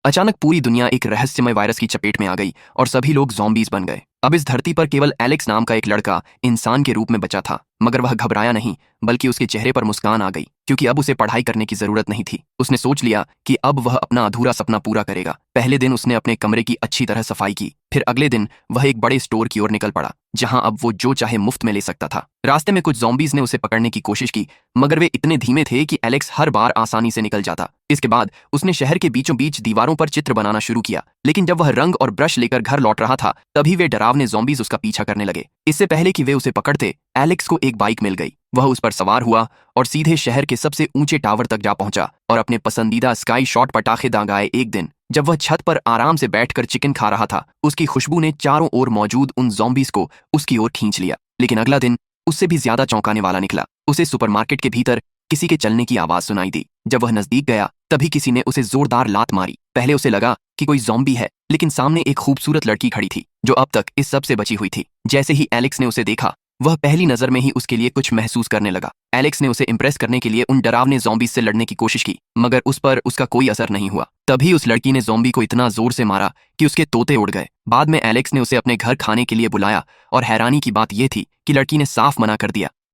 अचानक पूरी दुनिया एक रहस्यमय वायरस की चपेट में आ गई और सभी लोग ज़ॉम्बीज़ बन गए। अब इस धरती पर केवल एलेक्स नाम का एक लड़का इंसान के रूप में बचा था, मगर वह घबराया नहीं, बल्कि उसके चेहरे पर मुस्कान आ गई, क्योंकि अब उसे पढ़ाई करने की जरूरत नहीं थी। उसने सोच लिया कि अब वह अपना अधूरा सपना पूरा करेगा। पहले दिन उसने अपने कमरे की अच्छी तरह सफाई की, फिर अगले दिन वह एक बड़े स्टोर की ओर निकल पड़ा, जहां अब वो जो चाहे मुफ्त में ले सकता था। रास्ते में कुछ ज़ॉम्बीज़ ने उसे पकड़ने की कोशिश की, मगर वे इतने धीमे थे कि एलेक्स हर बार आसानी से निकल जाता। इसके बाद उसने शहर के बीचों बीच दीवारों पर चित्र बनाना शुरू किया, लेकिन जब वह रंग और ब्रश लेकर घर लौट रहा था, तभी वे डरावने ज़ॉम्बीज़ उसका पीछा करने लगे। इससे पहले कि वे उसे पकड़ते, एलेक्स को एक बाइक मिल गई। वह उस पर सवार हुआ और सीधे शहर के सबसे ऊंचे टावर तक जा पहुंचा और अपने पसंदीदा स्काई शॉट पटाखे दागाए। एक दिन जब वह छत पर आराम से बैठकर चिकन खा रहा था, उसकी खुशबू ने चारों ओर मौजूद उन ज़ॉम्बीज़ को उसकी ओर खींच लिया। लेकिन अगला दिन उससे भी ज्यादा चौंकाने वाला निकला। उसे सुपरमार्केट के भीतर किसी के चलने की आवाज सुनाई दी। जब वह नजदीक गया, तभी किसी ने उसे जोरदार लात मारी। पहले उसे लगा कि कोई ज़ॉम्बी है, लेकिन सामने एक खूबसूरत लड़की खड़ी थी, जो अब तक इस सब से बची हुई थी। जैसे ही एलेक्स ने उसे देखा, वह पहली नजर में ही उसके लिए कुछ महसूस करने लगा। एलेक्स ने उसे इम्प्रेस करने के लिए उन डरावने ज़ॉम्बीज़ से लड़ने की कोशिश की, मगर उस पर उसका कोई असर नहीं हुआ। तभी उस लड़की ने ज़ॉम्बी को इतना जोर से मारा कि उसके तोते उड़ गए। बाद में एलेक्स ने उसे अपने घर खाने के लिए बुलाया, और हैरानी की बात यह थी कि लड़की ने साफ मना कर दिया।